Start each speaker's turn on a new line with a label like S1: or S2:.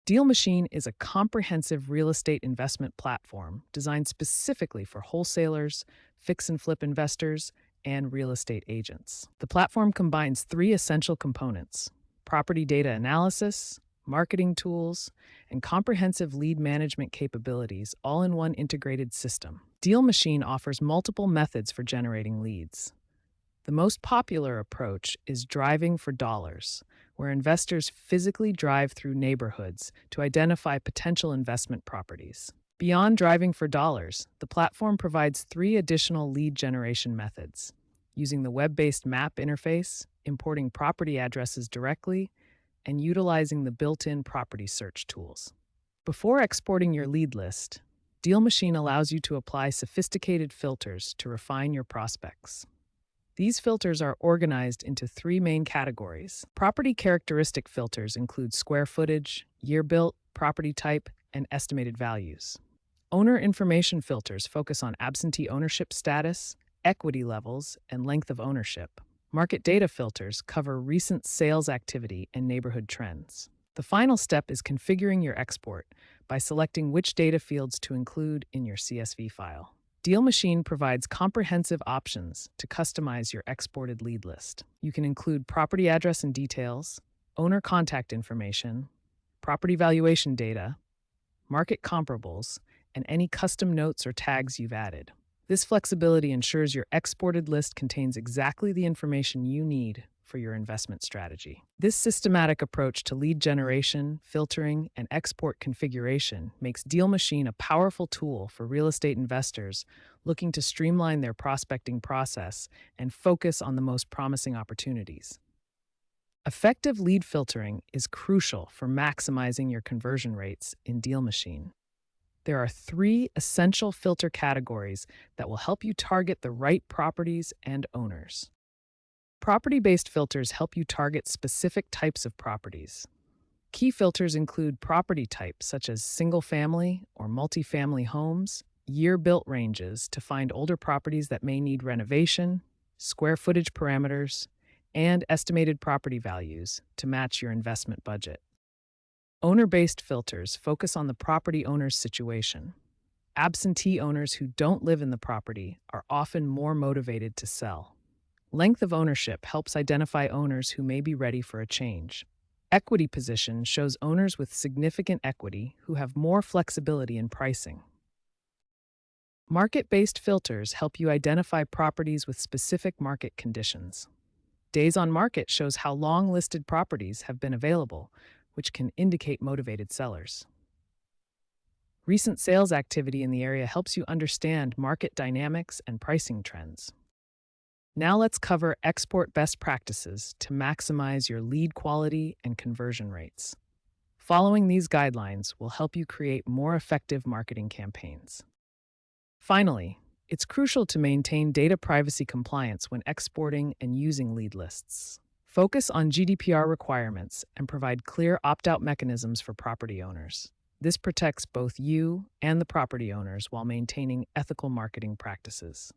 S1: DealMachine is a comprehensive real estate investment platform designed specifically for wholesalers, fix and flip investors, and real estate agents. The platform combines three essential components: property data analysis, marketing tools, and comprehensive lead management capabilities, all in one integrated system. DealMachine offers multiple methods for generating leads. The most popular approach is driving for dollars, where investors physically drive through neighborhoods to identify potential investment properties. Beyond driving for dollars, the platform provides three additional lead generation methods: using the web-based map interface, importing property addresses directly, and utilizing the built-in property search tools. Before exporting your lead list, DealMachine allows you to apply sophisticated filters to refine your prospects. These filters are organized into three main categories. Property characteristic filters include square footage, year built, property type, and estimated values. Owner information filters focus on absentee ownership status, equity levels, and length of ownership. Market data filters cover recent sales activity and neighborhood trends. The final step is configuring your export by selecting which data fields to include in your CSV file. DealMachine provides comprehensive options to customize your exported lead list. You can include property address and details, owner contact information, property valuation data, market comparables, and any custom notes or tags you've added. This flexibility ensures your exported list contains exactly the information you need for your investment strategy. This systematic approach to lead generation, filtering, and export configuration makes DealMachine a powerful tool for real estate investors looking to streamline their prospecting process and focus on the most promising opportunities. Effective lead filtering is crucial for maximizing your conversion rates in DealMachine. There are three essential filter categories that will help you target the right properties and owners. Property-based filters help you target specific types of properties. Key filters include property types such as single-family or multifamily homes, year-built ranges to find older properties that may need renovation, square footage parameters, and estimated property values to match your investment budget. Owner-based filters focus on the property owner's situation. Absentee owners who don't live in the property are often more motivated to sell. Length of ownership helps identify owners who may be ready for a change. Equity position shows owners with significant equity who have more flexibility in pricing. Market-based filters help you identify properties with specific market conditions. Days on market shows how long listed properties have been available, which can indicate motivated sellers. Recent sales activity in the area helps you understand market dynamics and pricing trends. Now let's cover export best practices to maximize your lead quality and conversion rates. Following these guidelines will help you create more effective marketing campaigns. Finally, it's crucial to maintain data privacy compliance when exporting and using lead lists. Focus on GDPR requirements and provide clear opt-out mechanisms for property owners. This protects both you and the property owners while maintaining ethical marketing practices.